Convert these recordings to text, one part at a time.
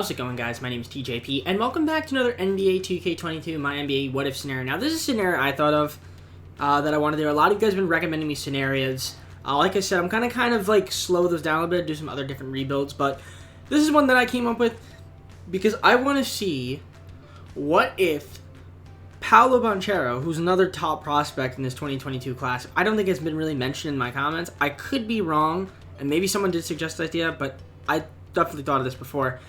How's it going, guys? My name is TJP, and welcome back to another NBA 2K22 MyNBA What If scenario. Now, this is a scenario I thought of that I want to do. A lot of you guys have been recommending me scenarios. Like I said, I'm kind of like slow those down a bit, do some other different rebuilds, but this is one that I came up with because I want to see what if PAOLO Banchero, who's another top prospect in this 2022 class, I don't think it's been really mentioned in my comments. I could be wrong, and maybe someone did suggest the idea, but I definitely thought of this before.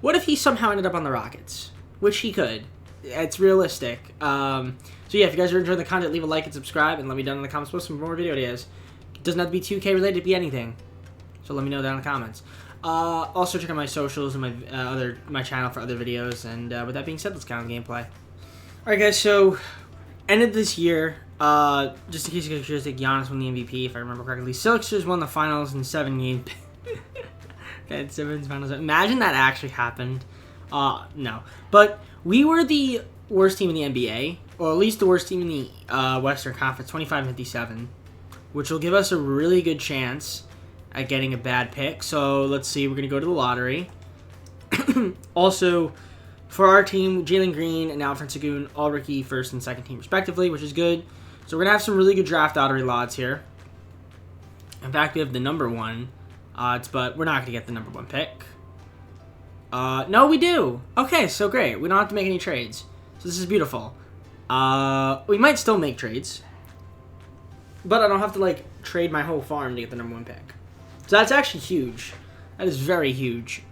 What if he somehow ended up on the Rockets? Which he could. It's realistic. So yeah, if you guys are enjoying the content, leave a like and subscribe, and let me know in the comments for some more video ideas. It doesn't have to be 2K related, it could be anything. So let me know down in the comments. Also check out my socials and my channel for other videos. And with that being said, let's get on the gameplay. Alright guys, so ended this year. Just in case you guys are curious, Giannis won the MVP, if I remember correctly. Sixers won the finals in 7 games. Finals. Imagine that actually happened. No. But we were the worst team in the NBA, or at least the worst team in the Western Conference, 25-57, which will give us a really good chance at getting a bad pick. So let's see, we're going to go to the lottery. Also, for our team, Jalen Green and Alfred Sengun, all rookie first and second team respectively, which is good. So we're going to have some really good draft lottery odds here. In fact, we have the number 1 odds, but we're not going to get the number 1 pick. No, we do. Okay, so great. We don't have to make any trades. So this is beautiful. We might still make trades, but I don't have to, like, trade my whole farm to get the number 1 pick. So that's actually huge. That is very huge.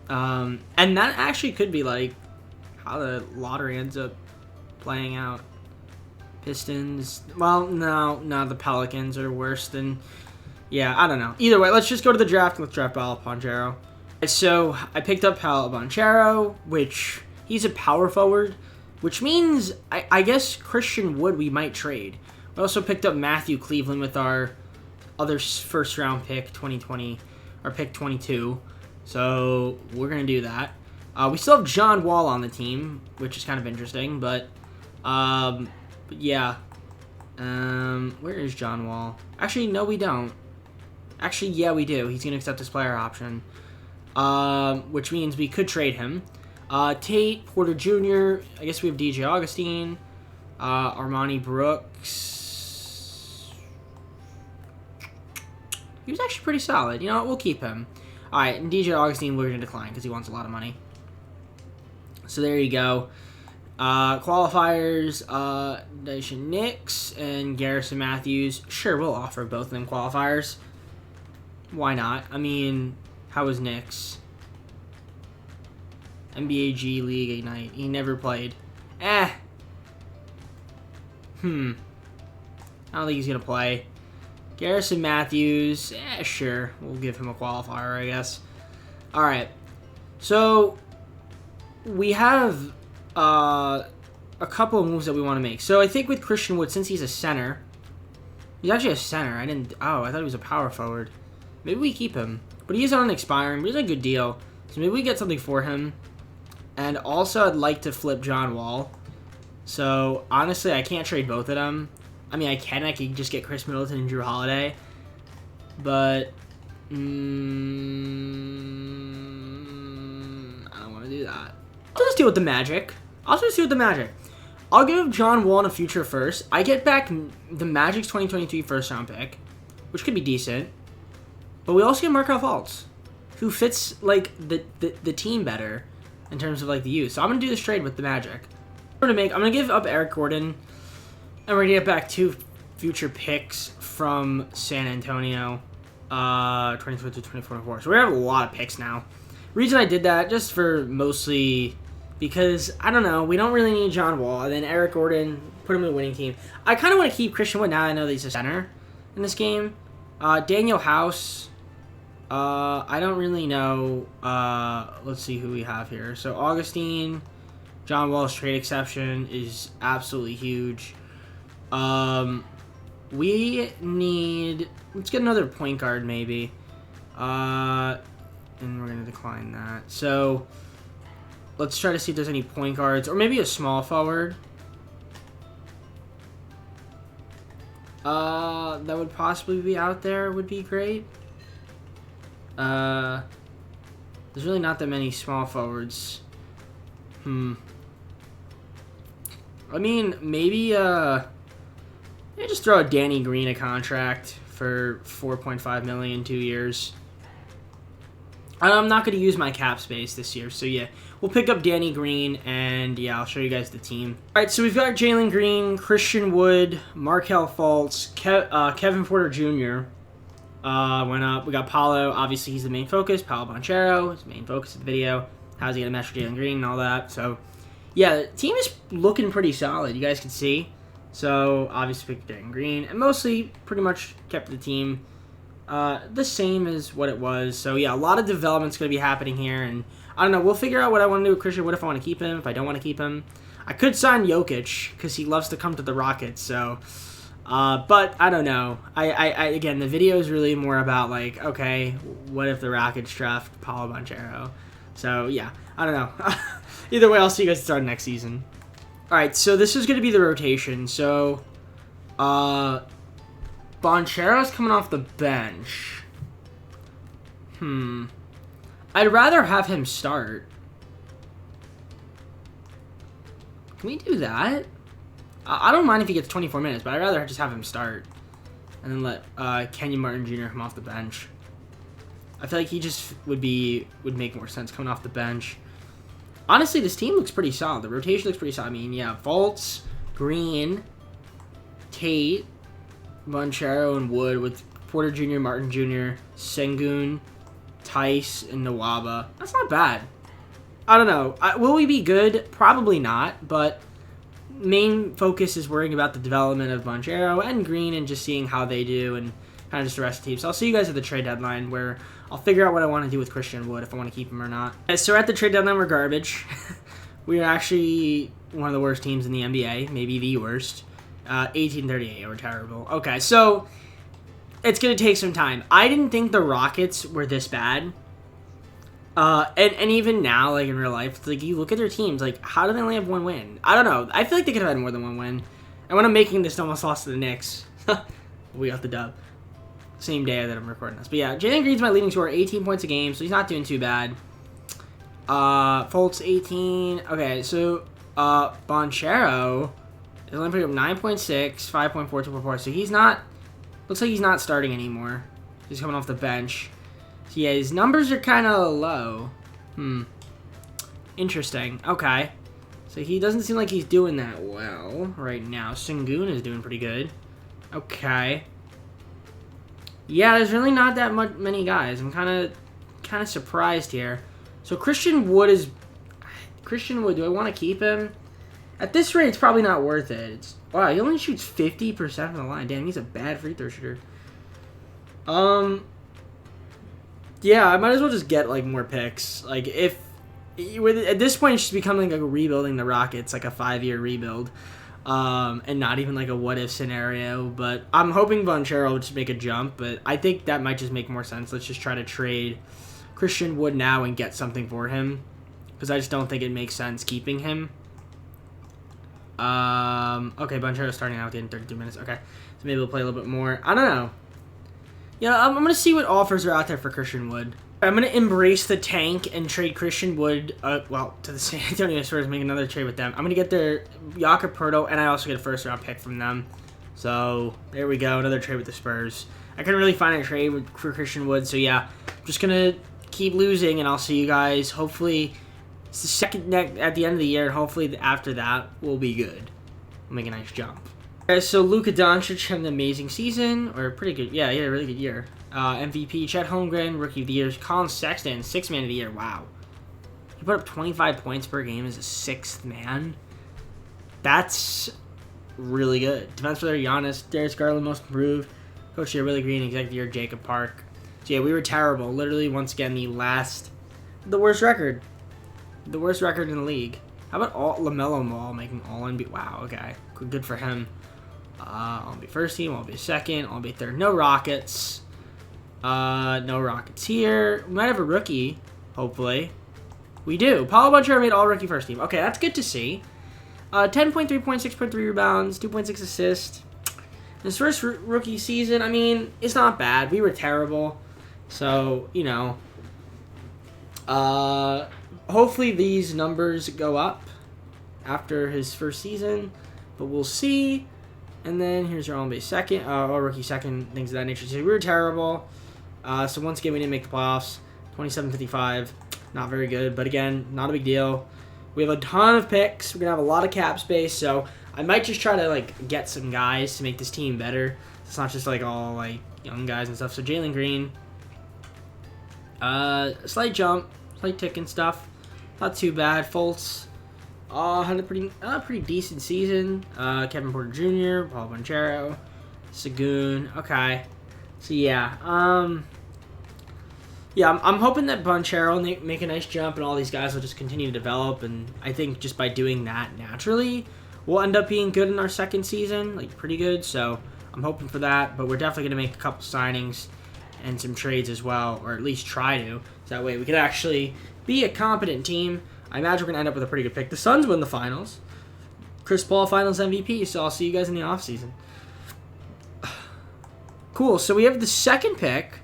And that actually could be, like, how the lottery ends up playing out. Pistons. Well, no, the Pelicans are worse than... Yeah, I don't know. Either way, let's just go to the draft and let's draft PAOLO Banchero. So, I picked up PAOLO Banchero, which he's a power forward, which means, I guess, Christian Wood we might trade. We also picked up Matthew Cleveland with our other first-round pick, 2020, or pick 22. So, we're going to do that. We still have John Wall on the team, which is kind of interesting, but yeah. Where is John Wall? Actually, no, we don't. Actually, yeah, we do. He's going to accept this player option, which means we could trade him. Tate, Porter Jr., I guess we have DJ Augustine, Armani Brooks. He was actually pretty solid. You know what? We'll keep him. All right, and DJ Augustine, we're going to decline because he wants a lot of money. So there you go. Qualifiers, Dyson Nix and Garrison Matthews. Sure, we'll offer both of them qualifiers. Why not? I mean, how was Nix? NBA G League Ignite. He never played. I don't think he's going to play. Garrison Matthews. Sure. We'll give him a qualifier, I guess. Alright. So, we have a couple of moves that we want to make. So, I think with Christian Wood, since he's a center... He's actually a center. I thought he was a power forward. Maybe we keep him. But he is on an expiring. But he's a good deal. So maybe we get something for him. And also, I'd like to flip John Wall. So, honestly, I can't trade both of them. I mean, I can just get Chris Middleton and Drew Holiday. But, I don't want to do that. I'll just deal with the Magic. I'll give John Wall in a future first. I get back the Magic's 2023 first-round pick, which could be decent. But we also get Markelle Fultz, who fits, like, the team better in terms of, like, the use. So I'm going to do this trade with the Magic. I'm going to give up Eric Gordon, and we're going to get back 2 future picks from San Antonio, 24 to 24. So we have a lot of picks now. Reason I did that, just for mostly because, I don't know, we don't really need John Wall. And then Eric Gordon, put him in a winning team. I kind of want to keep Christian Wood now I know that he's a center in this game. Daniel House... I don't really know. Let's see who we have here. So, Augustine, John Wall's trade exception is absolutely huge. We need... Let's get another point guard, maybe. And we're going to decline that. So, let's try to see if there's any point guards. Or maybe a small forward. That would possibly be out there. Would be great. There's really not that many small forwards. I mean, maybe just throw a Danny Green a contract for $4.5 million, 2 years. I'm not going to use my cap space this year, so yeah. We'll pick up Danny Green, and yeah, I'll show you guys the team. All right, so we've got Jalen Green, Christian Wood, Markelle Fultz, Kevin Porter Jr. Went up. We got Paolo. Obviously, he's the main focus. Paolo Banchero is the main focus of the video. How's he going to mesh with Jalen Green and all that? So, yeah, the team is looking pretty solid. You guys can see. So, obviously, picked Jalen Green, and mostly pretty much kept the team the same as what it was. So, yeah, a lot of development's going to be happening here, and I don't know. We'll figure out what I want to do with Christian Wood, if I want to keep him, if I don't want to keep him. I could sign Jokic because he loves to come to the Rockets, so... but I don't know. Again, the video is really more about, like, okay, what if the Rockets draft Paolo Banchero? So, yeah, I don't know. Either way, I'll see you guys start next season. All right, so this is going to be the rotation. So, Banchero's coming off the bench. I'd rather have him start. Can we do that? I don't mind if he gets 24 minutes, but I'd rather just have him start. And then let Kenyon Martin Jr. come off the bench. I feel like he just would make more sense coming off the bench. Honestly, this team looks pretty solid. The rotation looks pretty solid. I mean, yeah, Fultz, Green, Tate, Banchero, and Wood with Porter Jr., Martin Jr., Sengun, Tice, and Nwaba. That's not bad. I don't know. Will we be good? Probably not, but main focus is worrying about the development of Banchero and Green and just seeing how they do and kind of just the rest of the team. So I'll see you guys at the trade deadline where I'll figure out what I want to do with Christian Wood, if I want to keep him or not. So at the trade deadline, we're garbage. We are actually one of the worst teams in the NBA, maybe the worst. 1838, we're terrible. Okay, so it's going to take some time. I didn't think the Rockets were this bad. And even now, like in real life, it's like you look at their teams, like how do they only have one win? I don't know. I feel like they could have had more than one win. And when I'm making this, almost lost to the Knicks. We got the dub. Same day that I'm recording this. But yeah, Jalen Green's my leading scorer, 18 points a game, so he's not doing too bad. Fultz, 18. Okay, so Banchero is only putting up 9.6, 5.4, 2.4. So he's not, looks like he's not starting anymore. He's coming off the bench. So yeah, his numbers are kind of low. Interesting. Okay. So he doesn't seem like he's doing that well right now. Sengun is doing pretty good. Okay. Yeah, there's really not that many guys. I'm kind of surprised here. So Christian Wood, do I want to keep him? At this rate, it's probably not worth it. Wow, he only shoots 50% from the line. Damn, he's a bad free throw shooter. Yeah, I might as well just get, like, more picks. Like, at this point, it's just becoming like a rebuilding the Rockets, like a 5-year rebuild. And not even, like, a what-if scenario. But I'm hoping Banchero will just make a jump, but I think that might just make more sense. Let's just try to trade Christian Wood now and get something for him. Because I just don't think it makes sense keeping him. Okay, Banchero's starting out in 32 minutes. Okay, so maybe we'll play a little bit more. I don't know. Yeah, I'm going to see what offers are out there for Christian Wood. I'm going to embrace the tank and trade Christian Wood, to the San Antonio Spurs, make another trade with them. I'm going to get their Jakob Poeltl, and I also get a first-round pick from them. So, there we go, another trade with the Spurs. I couldn't really find a trade for Christian Wood, so yeah, I'm just going to keep losing, and I'll see you guys. Hopefully, it's the second at the end of the year, and hopefully after that, we'll be good. We'll make a nice jump. Okay, so Luka Doncic had an amazing season, or pretty good. Yeah, he had a really good year. MVP, Chet Holmgren, Rookie of the Year. Colin Sexton, 6th Man of the Year. Wow. He put up 25 points per game as a 6th man. That's really good. Defense Player Giannis, Darius Garland, Most Improved. Coach of the Year, Willie Green, Executive of the Year, Jacob Park. So yeah, we were terrible. Literally, once again, the worst record. The worst record in the league. How about LaMelo Ball making All-NBA? Wow, okay. Good for him. I'll be first team, I'll be second, I'll be third. No Rockets. No Rockets here. We might have a rookie, hopefully. We do. Paolo Banchero made all-rookie first team. Okay, that's good to see. 10.3 points, 6.3 rebounds, 2.6 assists. His first rookie season, I mean, it's not bad. We were terrible. So, you know. Hopefully these numbers go up after his first season, but we'll see. And then here's our on-base second, or rookie second, things of that nature. So we were terrible. So once again, we didn't make the playoffs. 27-55, not very good, but again, not a big deal. We have a ton of picks. We're gonna have a lot of cap space, so I might just try to like get some guys to make this team better. It's not just like all like young guys and stuff. So Jalen Green, slight jump, slight tick and stuff, not too bad. Fultz, had a pretty decent season. Kevin Porter Jr., Paolo Banchero, Sagoon. Okay, so yeah, yeah, I'm hoping that Banchero will make a nice jump, and all these guys will just continue to develop. And I think just by doing that naturally, we'll end up being good in our second season, like pretty good. So I'm hoping for that. But we're definitely going to make a couple signings and some trades as well, or at least try to. So that way we could actually be a competent team. I imagine we're going to end up with a pretty good pick. The Suns win the finals. Chris Paul finals MVP, so I'll see you guys in the offseason. Cool, so we have the second pick.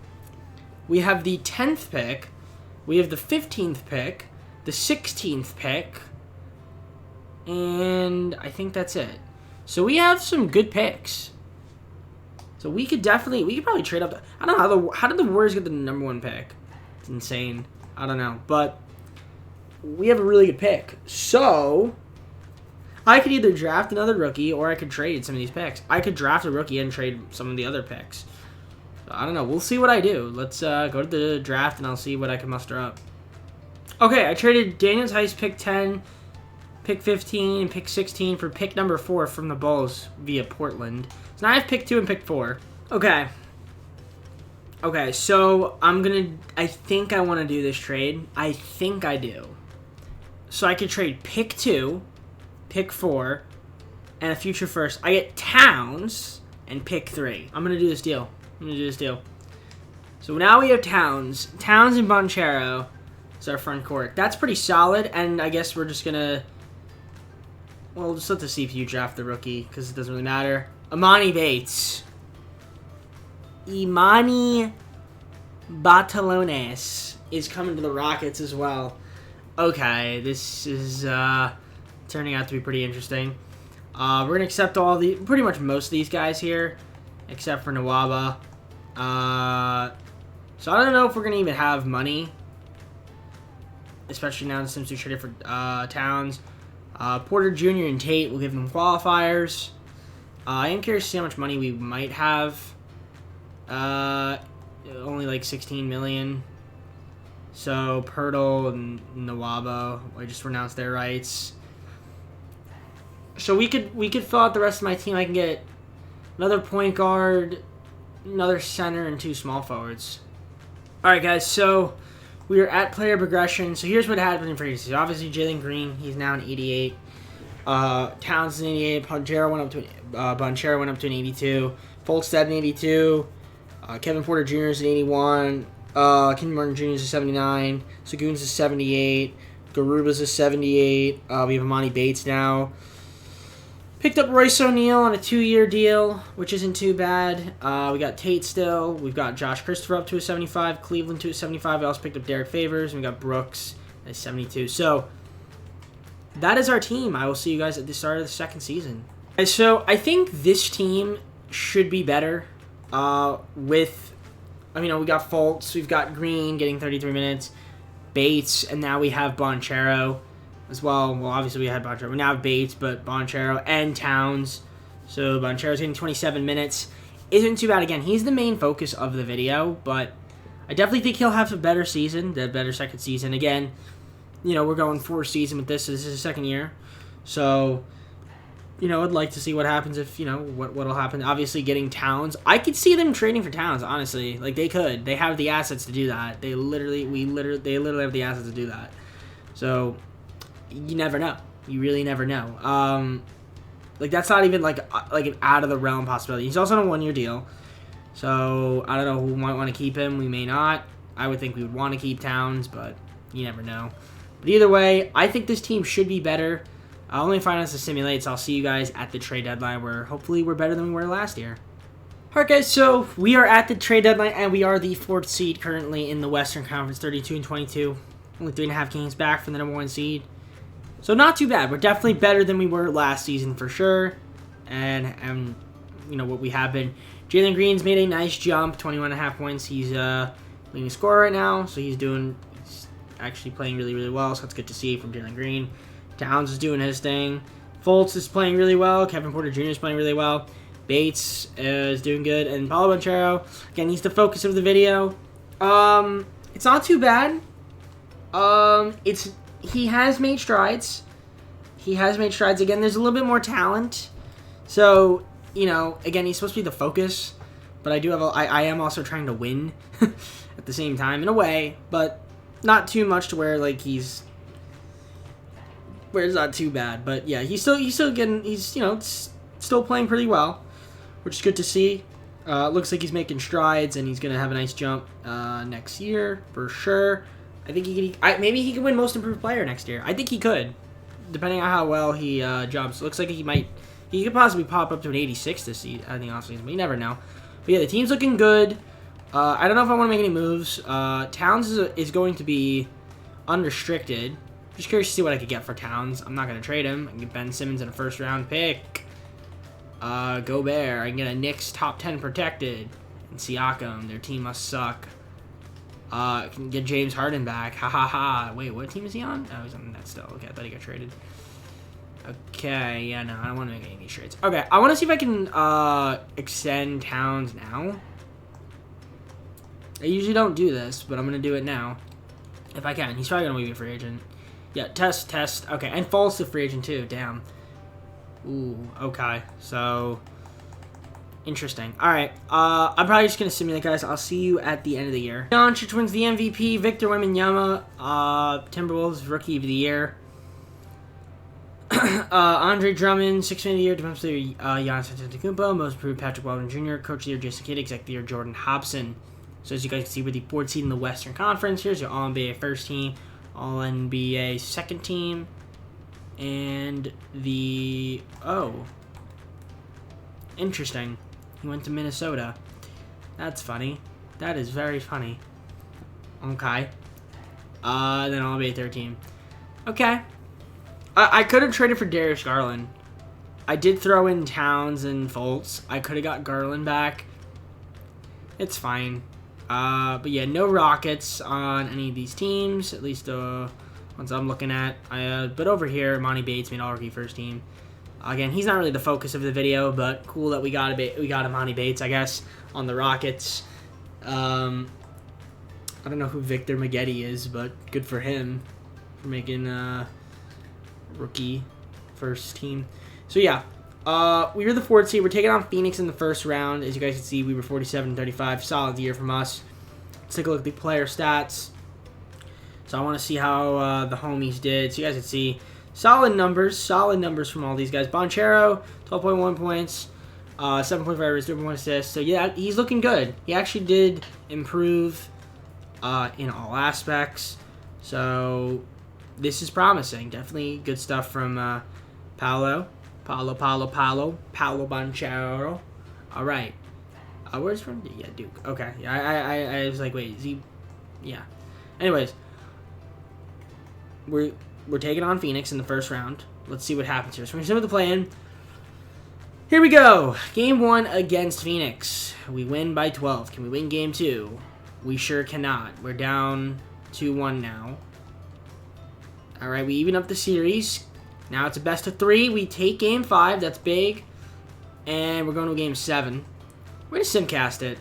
We have the 10th pick. We have the 15th pick. The 16th pick. And I think that's it. So we have some good picks. So we could probably trade up. I don't know how did the Warriors get the number 1 pick? It's insane. I don't know. But we have a really good pick. So I could either draft another rookie or I could trade some of these picks. I could draft a rookie and trade some of the other picks. I don't know. We'll see what I do. Let's go to the draft, and I'll see what I can muster up. Okay, I traded Daniel Tice, pick 10, pick 15, and pick 16 for pick number 4 from the Bulls via Portland. So now I have pick 2 and pick 4. Okay. Okay, so I think I want to do this trade. I think I do. So I could trade pick 2, pick 4, and a future first. I get Towns and pick 3. I'm going to do this deal. So now we have Towns and Banchero as our front court. That's pretty solid, and I guess we're just gonna, well, just let the CPU draft the rookie because it doesn't really matter. Imani Batalones is coming to the Rockets as well. Okay, this is turning out to be pretty interesting. We're gonna accept pretty much most of these guys here, except for Nwaba. So I don't know if we're gonna even have money, especially now since we traded for Towns. Porter Jr. and Tate will give them qualifiers. I am curious to see how much money we might have. Only like 16 million. So Pirtle and Nwaba, I just renounced their rights. So we could fill out the rest of my team. I can get another point guard, another center, and 2 small forwards. Alright, guys, so we are at player progression. So here's what happened in free agency. Obviously, Jalen Green, he's now an 88. Towns is an 88. Banchero went up to an 82. Fultz an 82. Kevin Porter Jr. is an 81. Ken Martin Jr. is a 79. Sagoon's a 78. Garuba's a 78. We have Imani Bates now. Picked up Royce O'Neal on a 2-year deal, which isn't too bad. We got Tate still. We've got Josh Christopher up to a 75. Cleveland to a 75. We also picked up Derek Favors. And we got Brooks at a 72. So that is our team. I will see you guys at the start of the second season. So I think this team should be better. We got Fultz. We've got Green getting 33 minutes. Bates. And now we have Banchero as well. Well, obviously we had Banchero. We now have Bates, but Banchero and Towns. So Banchero's getting 27 minutes. Isn't too bad. Again, he's the main focus of the video, but I definitely think he'll have a better season, the better second season. Again, we're going 4th season with this. This is his second year. So, I'd like to see what happens if, what'll happen. Obviously, getting Towns. I could see them trading for Towns, honestly. Like, they could. They have the assets to do that. They literally have the assets to do that. So you never know. You really never know. That's not even like an out of the realm possibility. He's also on a 1-year deal, so I don't know who might want to keep him. We may not. I would think we would want to keep Towns, but you never know. But either way, I think this team should be better. Only finance to simulate, so I'll see you guys at the trade deadline, where hopefully we're better than we were last year. Alright guys, so we are at the trade deadline, and we are the 4th seed currently in the Western Conference, 32-22. Only 3.5 games back from the number 1 seed. So not too bad. We're definitely better than we were last season for sure. And you know what we have been. Jalen Green's made a nice jump, 21.5 points. He's leading scorer right now, so he's actually playing really, really well. So that's good to see from Jalen Green. Towns is doing his thing. Fultz is playing really well. Kevin Porter Jr. is playing really well. Bates is doing good, and PAOLO Banchero, again, he's the focus of the video. It's not too bad. He has made strides. Again, there's a little bit more talent. So, you know, again, he's supposed to be the focus, but I am also trying to win at the same time in a way, but not too much to where like it's not too bad. But yeah, he's still playing pretty well, which is good to see. Looks like he's making strides, and he's gonna have a nice jump next year for sure. I think maybe he could win Most Improved Player next year. I think he could, depending on how well he jumps. Looks like he could possibly pop up to an 86 this season. I think offseason, but you never know. But yeah, the team's looking good. I don't know if I want to make any moves. Towns is going to be unrestricted. Just curious to see what I could get for Towns. I'm not going to trade him. I can get Ben Simmons in a first-round pick. Gobert. I can get a Knicks top 10 protected. And Siakam. Their team must suck. I can get James Harden back. Ha ha ha. Wait, what team is he on? Oh, he's on that still. Okay, I thought he got traded. Okay, yeah, no, I don't want to make any of these trades. Okay, I want to see if I can extend Towns now. I usually don't do this, but I'm going to do it now. If I can. He's probably going to be a free agent. Yeah, test. Okay, and Fultz the free agent too. Damn. Ooh, okay. So, interesting. All right. I'm probably just going to simulate, guys. I'll see you at the end of the year. Doncic wins the MVP. Victor Wembanyama, Timberwolves Rookie of the Year. Andre Drummond, 6th Man of the Year. Defensive Player, Giannis Antetokounmpo. Most Improved, Patrick Baldwin Jr. Coach of the Year, Jason Kidd. Executive of the Year, Jordan Hobson. So as you guys can see, we're the 4th seed in the Western Conference. Here's your All-NBA first team, All-NBA second team, and interesting. He went to Minnesota. That's funny. That is very funny. Okay. Then All-NBA third team. Okay. I could have traded for Darius Garland. I did throw in Towns and Fultz. I could have got Garland back. It's fine. But yeah, no Rockets on any of these teams, at least ones I'm looking at. But over here, Monty Bates made All-Rookie first team. Again, he's not really the focus of the video, but cool that we got a Monty Bates, I guess, on the Rockets. I don't know who Victor Maggette is, but good for him for making rookie first team. So yeah, we were the 4th seed. We're taking on Phoenix in the first round. As you guys can see, we were 47-35. Solid year from us. Let's take a look at the player stats. So I want to see how the homies did. So you guys can see solid numbers from all these guys. Banchero, 12.1 points, 7.5 average, 3.1 assists. So yeah, he's looking good. He actually did improve in all aspects. So this is promising. Definitely good stuff from Paolo Banchero. All right. Where's from? Yeah, Duke. Okay. Yeah, I was like, wait, is he? Yeah. Anyways, we're taking on Phoenix in the first round. Let's see what happens here. So we're going to the play-in. Here we go. Game 1 against Phoenix. We win by 12. Can we win Game 2? We sure cannot. We're down 2-1 now. All right, we even up the series. Now it's a best of 3. We take Game 5. That's big. And we're going to Game 7. We're going to simcast it.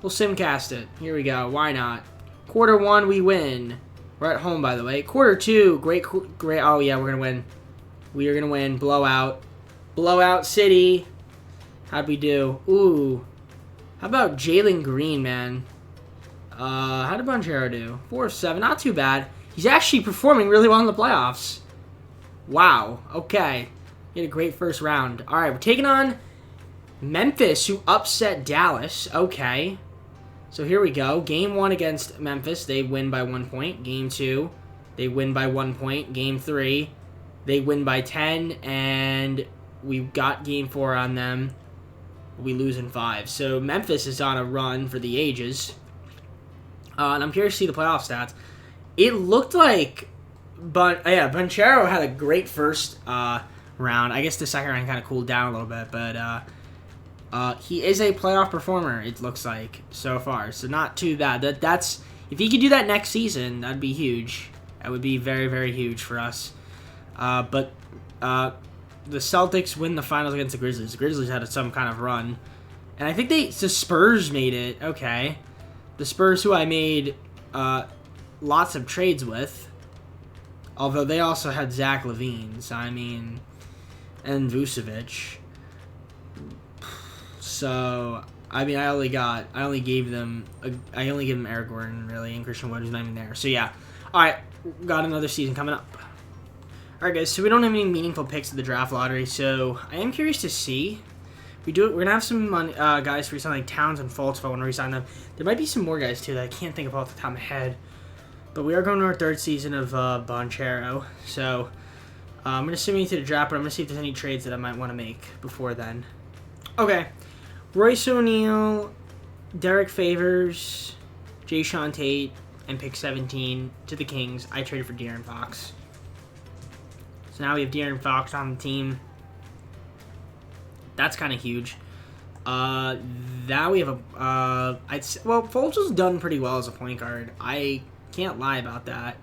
We'll simcast it. Here we go. Why not? Quarter 1, we win. We're at home, by the way. Quarter 2, great. Oh, yeah, we're going to win. We are going to win. Blowout. Blowout City. How'd we do? Ooh. How about Jalen Green, man? How did Banchero do? 4 of 7. Not too bad. He's actually performing really well in the playoffs. Wow. Okay. He had a great first round. All right, we're taking on Memphis, who upset Dallas. Okay. So here we go. Game 1 against Memphis, they win by 1 point. Game 2, they win by 1 point. Game 3, they win by 10. And we got Game 4 on them. We lose in 5. So Memphis is on a run for the ages. And I'm curious to see the playoff stats. It looked like, Banchero had a great first round. I guess the second round kind of cooled down a little bit, but he is a playoff performer. It looks like so far, so not too bad. That's if he could do that next season, that'd be huge. That would be very, very huge for us. But the Celtics win the finals against the Grizzlies. The Grizzlies had some kind of run, and I think the Spurs made it. Okay, the Spurs, who I made lots of trades with, although they also had Zach LaVine, so I mean, and Vucevic. So I mean, I only gave them Eric Gordon, really, and Christian Wood, who's not even there. So yeah, all right, got another season coming up. All right, guys. So we don't have any meaningful picks in the draft lottery. So I am curious to see. We're gonna have some money, guys, for resign like Towns and Fultz if I want to resign them. There might be some more guys too that I can't think of off the top of my head. But we are going to our third season of Banchero. So I'm gonna send you to the draft, but I'm gonna see if there's any trades that I might want to make before then. Okay. Royce O'Neal, Derek Favors, Jayshawn Tate, and pick 17 to the Kings. I traded for De'Aaron Fox. So now we have De'Aaron Fox on the team. That's kind of huge. Now we have Fultz was done pretty well as a point guard. I can't lie about that.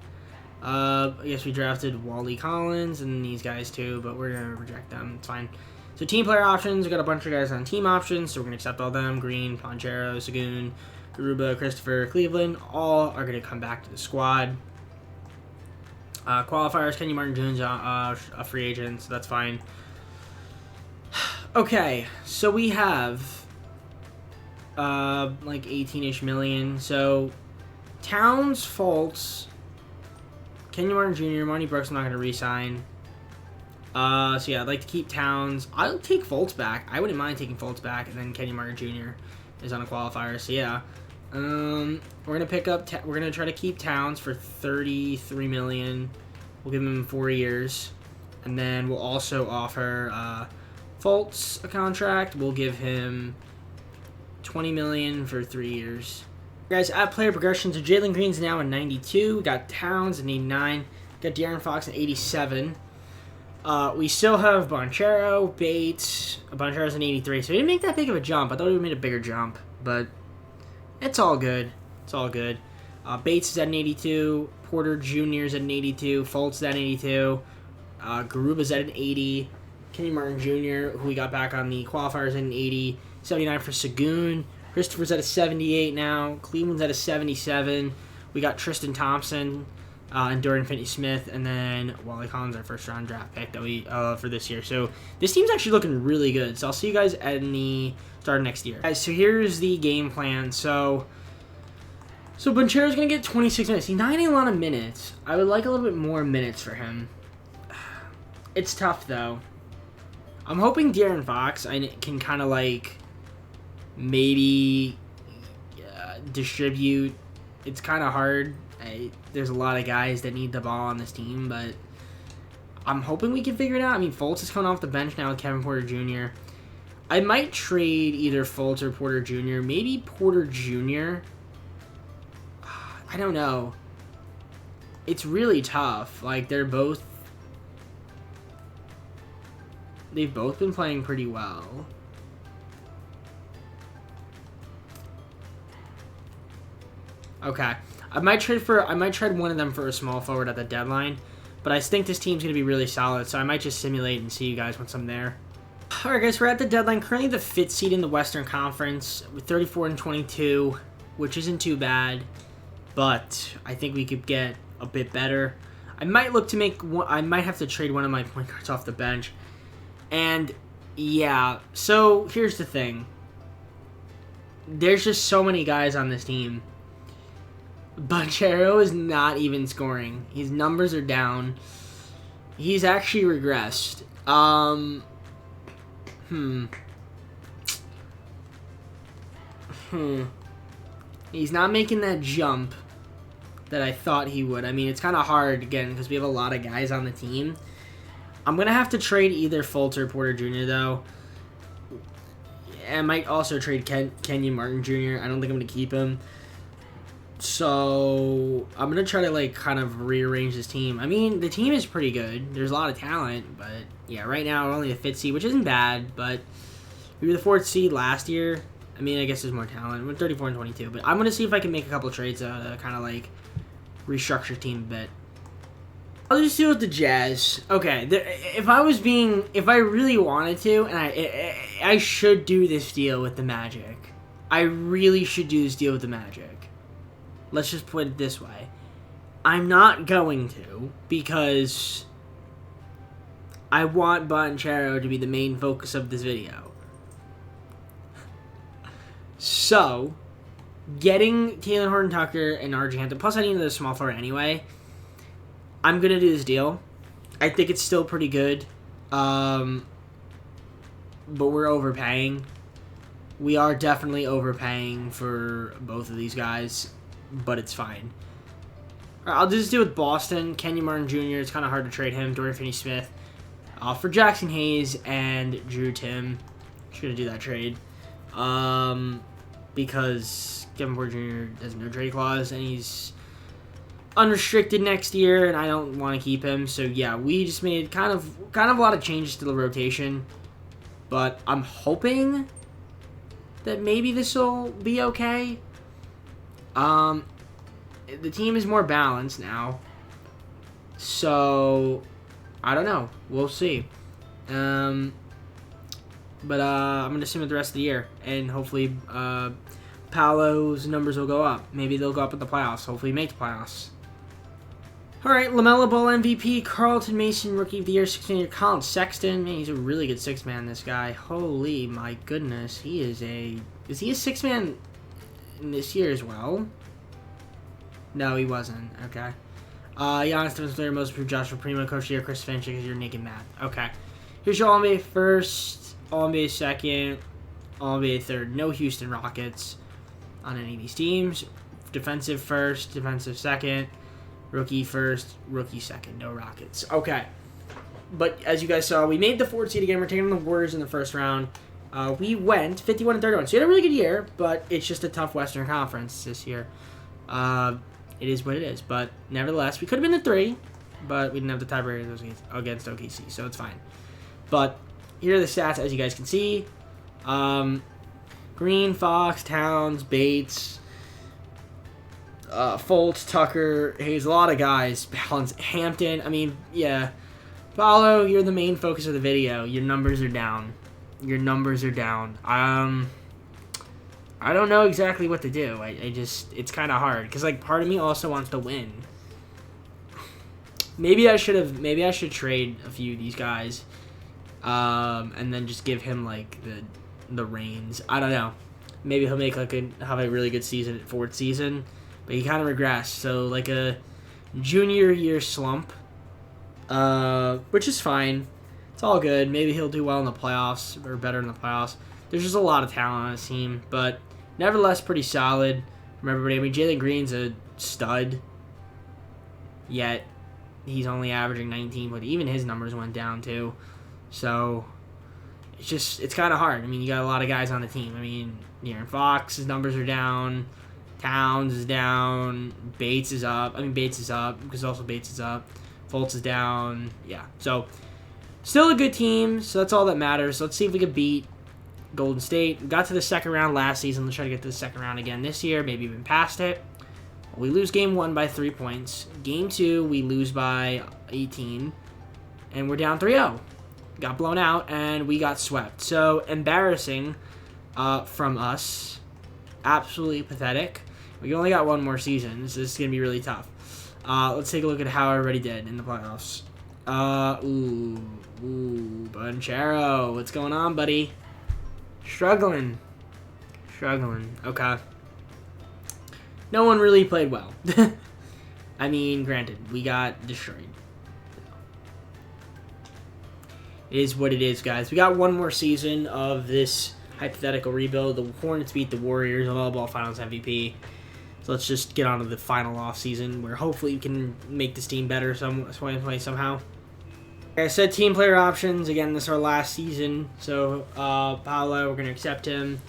I guess we drafted Wally Collins and these guys too, but we're going to reject them. It's fine. So team player options, we got a bunch of guys on team options, so we're going to accept all them. Green, Banchero, Sagoon, Garuba, Christopher, Cleveland, all are going to come back to the squad. Qualifiers, Kenyon Martin-Jones, a free agent, so that's fine. Okay, so we have like 18-ish million. So Towns, Fultz, Kenyon Martin Jr., Monty Brooks, I'm not going to re-sign. So yeah, I'd like to keep Towns. I'll take Fultz back. I wouldn't mind taking Fultz back, and then Kenyon Martin Jr. is on a qualifier. So yeah, we're gonna pick up. We're gonna try to keep Towns for $33 million. We'll give him 4 years, and then we'll also offer Fultz a contract. We'll give him $20 million for 3 years. Guys, at player progression, so Jalen Green's now at 92. We got Towns at 89. Got De'Aaron Fox at 87. We still have Banchero, Bates. Banchero's an 83, so we didn't make that big of a jump. I thought we made a bigger jump, but it's all good. It's all good. Bates is at an 82. Porter Jr. is at an 82. Fultz is at an 82. Garuba's at an 80. Kenyon Martin Jr., who we got back on the qualifiers, at an 80. 79 for Sagoon. Christopher's at a 78 now. Cleveland's at a 77. We got Tristan Thompson and Dorian Finney-Smith, and then Wally Collins, our first-round draft pick that we for this year. So this team's actually looking really good. So I'll see you guys at the start of next year. Guys, so here's the game plan. So Banchero's going to get 26 minutes. He's not getting a lot of minutes. I would like a little bit more minutes for him. It's tough, though. I'm hoping De'Aaron Fox can kind of, like, maybe distribute. It's kind of hard. There's a lot of guys that need the ball on this team, but I'm hoping we can figure it out. I mean, Fultz is coming off the bench now with Kevin Porter Jr. I might trade either Fultz or Porter Jr. Maybe Porter Jr. I don't know. It's really tough. Like, they've both been playing pretty well. Okay. I might trade one of them for a small forward at the deadline, but I think this team's going to be really solid, so I might just simulate and see you guys once I'm there. Alright guys, we're at the deadline. Currently the 5th seed in the Western Conference with 34-22, which isn't too bad, but I think we could get a bit better. I might look to make one. I might have to trade one of my point guards off the bench. And yeah, so here's the thing. There's just so many guys on this team. Banchero is not even scoring. His numbers are down. He's actually regressed. He's not making that jump that I thought he would. I mean, it's kind of hard, again, because we have a lot of guys on the team. I'm going to have to trade either Fultz or Porter Jr., though. I might also trade Kenyon Martin Jr. I don't think I'm going to keep him. So I'm gonna try to like kind of rearrange this team. I mean, the team is pretty good. There's a lot of talent, but yeah, right now we're only the 5th seed, which isn't bad. But we were the 4th seed last year. I mean, I guess there's more talent. We're 34 and 22, but I'm gonna see if I can make a couple trades to kind of like restructure the team a bit. I'll just do it with the Jazz. Okay, if I really wanted to, and I should do this deal with the Magic. I really should do this deal with the Magic. Let's just put it this way. I'm not going to, because I want Banchero to be the main focus of this video. So, getting Taylor Horton-Tucker and RJ Hampton, plus I need another small forward anyway, I'm going to do this deal. I think it's still pretty good, but we're overpaying. We are definitely overpaying for both of these guys, but it's fine. Right, I'll just do with Boston. Kenyon Martin Jr., it's kind of hard to trade him. Dorian Finney-Smith for Jackson Hayes and Drew Tim. Just going to do that trade. Because Kevin Porter Jr. has no trade clause, and he's unrestricted next year, and I don't want to keep him. So yeah, we just made kind of a lot of changes to the rotation, but I'm hoping that maybe this will be okay. The team is more balanced now, so I don't know. We'll see. But I'm gonna sim it the rest of the year, and hopefully Paolo's numbers will go up. Maybe they'll go up at the playoffs. Hopefully make the playoffs. All right, LaMelo Ball MVP, Carlton Mason Rookie of the Year, 16-year Colin Sexton. Man, he's a really good 6-man, this guy. Holy my goodness. Is he a 6-man this year as well? No, he wasn't. Okay. Giannis Defensive Player, Most Improved, Joshua Primo, Coach of the Year, Chris Finch, because you're naked math. Okay. Here's your All-NBA first, All-NBA second, All-NBA third. No Houston Rockets on any of these teams. Defensive first, defensive second. Rookie first, rookie second. No Rockets. Okay. But as you guys saw, we made the 4th seed again. We're taking on the Warriors in the first round. We went 51 and 31. So we had a really good year, but it's just a tough Western Conference this year. It is what it is. But nevertheless, we could have been the 3, but we didn't have the tiebreaker against OKC, so it's fine. But here are the stats, as you guys can see. Green, Fox, Towns, Bates, Fultz, Tucker, Hayes, a lot of guys. Balance, Hampton. I mean, yeah. Paolo, you're the main focus of the video. Your numbers are down. Your numbers are down. I don't know exactly what to do. It's kind of hard because like part of me also wants to win. Maybe I should trade a few of these guys, and then just give him like the reins. I don't know. Maybe he'll make have a really good season at 4th season. But he kind of regressed, so like a junior year slump, which is fine. It's all good. Maybe he'll do well in the playoffs, or better in the playoffs. There's just a lot of talent on his team, but nevertheless pretty solid from everybody. I mean, Jalen Green's a stud, yet he's only averaging 19, but even his numbers went down too. So it's kind of hard. I mean, you got a lot of guys on the team. I mean, Aaron Fox's numbers are down. Towns is down. Bates is up. I mean, Bates is up because also Bates is up. Fultz is down. Yeah. So, still a good team. So, that's all that matters. Let's see if we can beat Golden State. We got to the second round last season. Let's try to get to the second round again this year. Maybe even past it. We lose game 1 by 3 points. Game 2, we lose by 18. And we're down 3-0. Got blown out, and we got swept. So, embarrassing from us. Absolutely pathetic. We only got 1 more season, so this is going to be really tough. Let's take a look at how everybody did in the playoffs. Banchero. What's going on, buddy? Struggling. Okay. No one really played well. I mean, granted, we got destroyed. It is what it is, guys. We got 1 more season of this hypothetical rebuild. The Hornets beat the Warriors, All Finals MVP. So let's just get on to the final off season where hopefully we can make this team better somehow. Like I said, team player options. Again, this is our last season. So Paolo, we're going to accept him.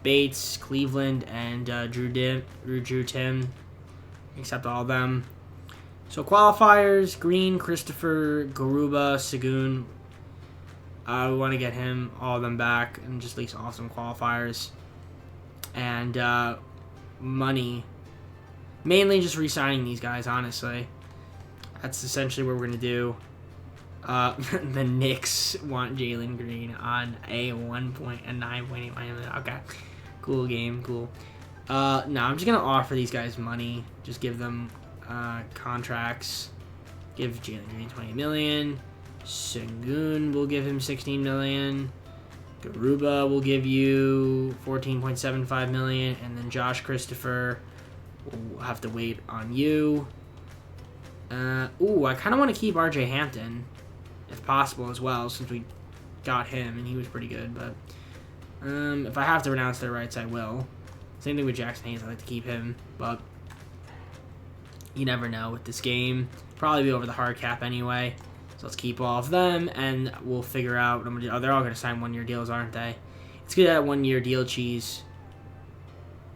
Bates, Cleveland, and Drew Tim. accept all of them. So qualifiers, Green, Christopher, Garuba, Sagoon. We want to get him, all of them back, and just lease off some qualifiers. And money. Mainly just re-signing these guys, honestly. That's essentially what we're going to do. The Knicks want Jalen Green on a 9.8 million. Okay. Cool game, cool. No, I'm just going to offer these guys money. Just give them contracts. Give Jalen Green 20 million. Sengun will give him 16 million. Garuba will give you 14.75 million. And then Josh Christopher will have to wait on you. I kind of want to keep RJ Hampton, if possible, as well, since we got him, and he was pretty good. But if I have to renounce their rights, I will. Same thing with Jackson Hayes. I like to keep him, but you never know with this game. Probably be over the hard cap anyway. So let's keep all of them, and we'll figure out what I'm going to do. Oh, they're all going to sign one-year deals, aren't they? Let's get that one-year deal cheese.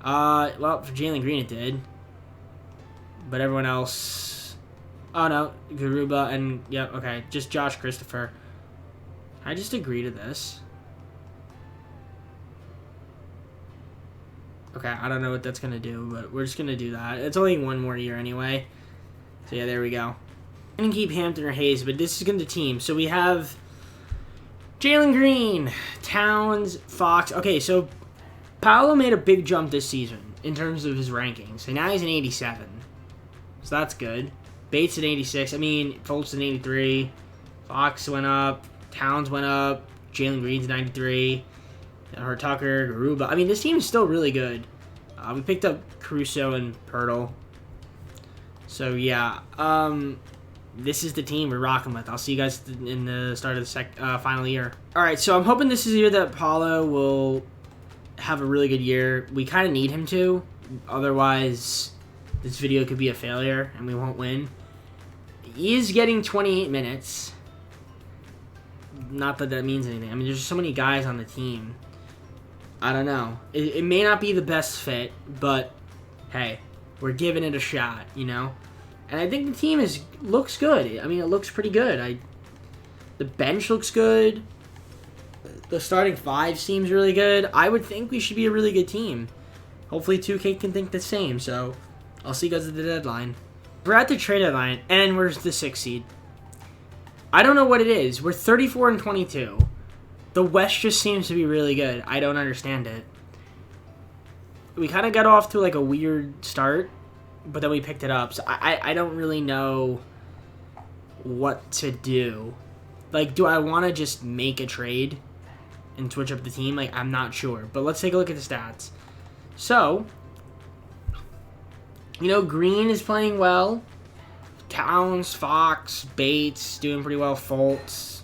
Well, for Jalen Green it did. But everyone else... Oh, no. Garuba and... Yep, okay. Just Josh Christopher. I just agree to this. Okay, I don't know what that's going to do, but we're just going to do that. It's only one more year anyway. So, yeah, there we go. I'm going to keep Hampton or Hayes, but this is going to team. So, we have Jalen Green, Towns, Fox. Okay, so Paolo made a big jump this season in terms of his rankings. So, now he's an 87. So, that's good. Bates at 86. I mean, Fultz at 83. Fox went up. Towns went up. Jalen Green's 93. Her Tucker, Garuba. I mean, this team is still really good. We picked up Caruso and Pirtle. So, yeah. This is the team we're rocking with. I'll see you guys in the start of the final year. All right, so I'm hoping this is the year that Paulo will have a really good year. We kind of need him to. Otherwise, this video could be a failure, and we won't win. He is getting 28 minutes. Not that that means anything. I mean, there's so many guys on the team. I don't know. It may not be the best fit, but hey, we're giving it a shot, you know? And I think the team looks good. I mean, it looks pretty good. The bench looks good. The starting five seems really good. I would think we should be a really good team. Hopefully 2K can think the same, so I'll see you guys at the deadline. We're at the trade deadline, and we're the 6th seed. I don't know what it is. We're 34 and 22. The West just seems to be really good. I don't understand it. We kind of got off to like a weird start, but then we picked it up. So I don't really know what to do. Like, do I want to just make a trade and switch up the team? Like, I'm not sure. But let's take a look at the stats. So, you know, Green is playing well. Towns, Fox, Bates doing pretty well. Fultz.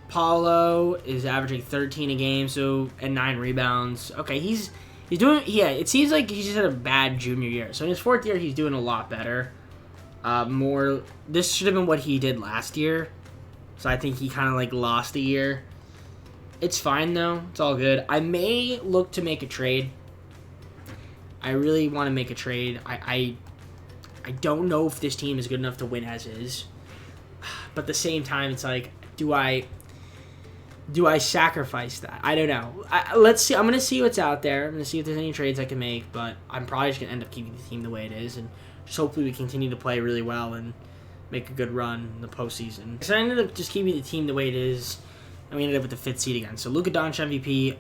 Paulo is averaging 13 a game, and 9 rebounds. Okay, he's doing. Yeah, it seems like he's just had a bad junior year. So in his 4th year, he's doing a lot better. This should have been what he did last year. So I think he kind of like lost a year. It's fine though. It's all good. I may look to make a trade. I really want to make a trade. I don't know if this team is good enough to win as is. But at the same time, it's like, do I sacrifice that? I don't know. Let's see. I'm going to see what's out there. I'm going to see if there's any trades I can make. But I'm probably just going to end up keeping the team the way it is. And just hopefully we continue to play really well and make a good run in the postseason. So I ended up just keeping the team the way it is. And we ended up with the 5th seed again. So Luka Doncic MVP.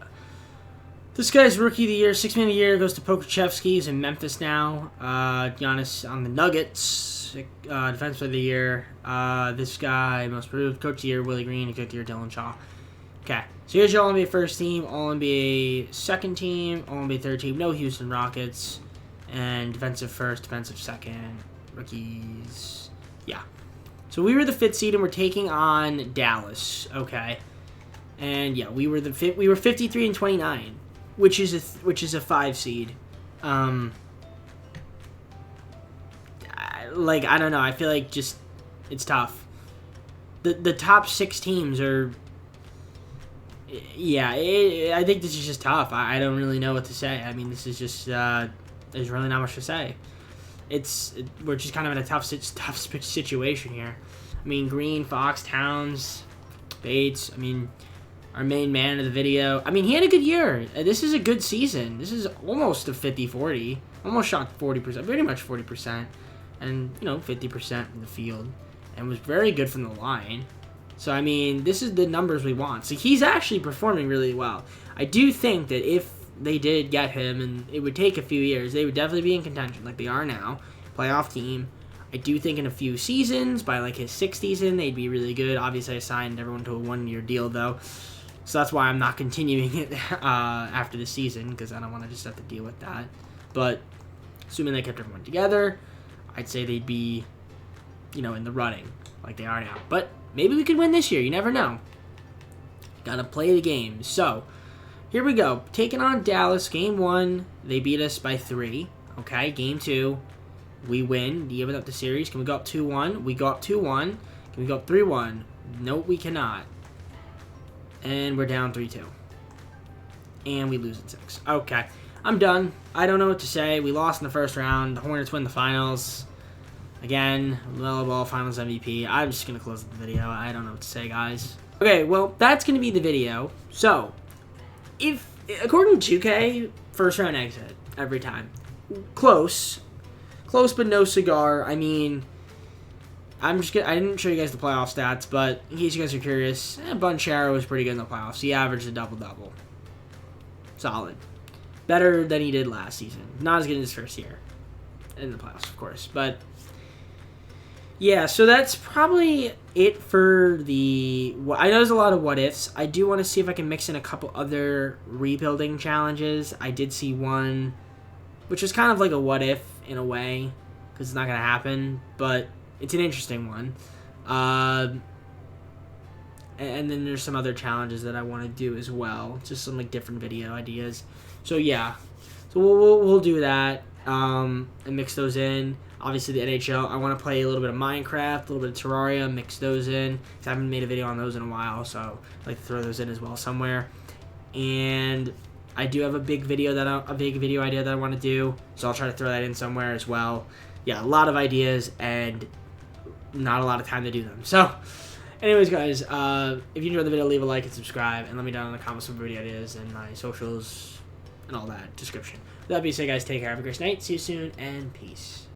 This guy's Rookie of the Year. 6 Man of the Year goes to Pokachevsky. He's in Memphis now. Giannis on the Nuggets. Defense of the Year. This guy, Most Improved. Coach of the Year, Willie Green. And Coach of the Year, Dylan Shaw. Okay, so here's your All-NBA first team, All-NBA second team, All-NBA third team, no Houston Rockets, and defensive first, defensive second, rookies, yeah. So we were the 5th seed, and we're taking on Dallas, okay. And yeah, we were 53 and 29, which is a 5 seed. I don't know, I feel like just it's tough. The top 6 teams are. Yeah, I think this is just tough. I don't really know what to say. I mean, this is just There's really not much to say. We're just kind of in a tough situation here. I mean, Green, Fox, Towns, Bates. I mean, our main man of the video. I mean, he had a good year. This is a good season. This is almost a 50-40. Almost shot 40%, pretty much 40%. And, 50% in the field. And was very good from the line. So, I mean, this is the numbers we want. So, he's actually performing really well. I do think that if they did get him, and it would take a few years, they would definitely be in contention like they are now. Playoff team. I do think in a few seasons, by like his 6th season, they'd be really good. Obviously, I signed everyone to a 1-year deal, though. So that's why I'm not continuing it after the season, because I don't want to just have to deal with that. But assuming they kept everyone together, I'd say they'd be, in the running like they are now. But maybe we could win this year. You never know. Gotta play the game. So, here we go. Taking on Dallas. Game 1, they beat us by 3. Okay, Game 2, we win. Give it up the series. Can we go up 2-1? We go up 2-1. Can we go up 3-1? Nope, we cannot. And we're down 3-2. And we lose in 6. Okay, I'm done. I don't know what to say. We lost in the first round. The Hornets win the finals. Again, Melo Ball Finals MVP. I'm just going to close the video. I don't know what to say, guys. Okay, well, that's going to be the video. So, according to 2K, first round exit every time. Close but no cigar. I mean, I didn't show you guys the playoff stats, but in case you guys are curious, Banchero was pretty good in the playoffs. He averaged a double-double. Solid. Better than he did last season. Not as good in his first year in the playoffs, of course. But yeah, so that's probably it for I know there's a lot of what-ifs. I do want to see if I can mix in a couple other rebuilding challenges. I did see one, which is kind of like a what-if in a way, because it's not going to happen, but it's an interesting one. And then there's some other challenges that I want to do as well. Just some like different video ideas. So yeah. So we'll do that. And mix those in. Obviously the NHL. I want to play a little bit of Minecraft, a little bit of Terraria, mix those in. 'Cause I haven't made a video on those in a while, so I'd like to throw those in as well somewhere. And I do have a big video idea that I want to do, so I'll try to throw that in somewhere as well. Yeah, a lot of ideas and not a lot of time to do them. So, anyways, guys, if you enjoyed the video, leave a like and subscribe, and let me down in the comments some video ideas and my socials and all that description. With that being said, guys, take care. Have a great night. See you soon, and peace.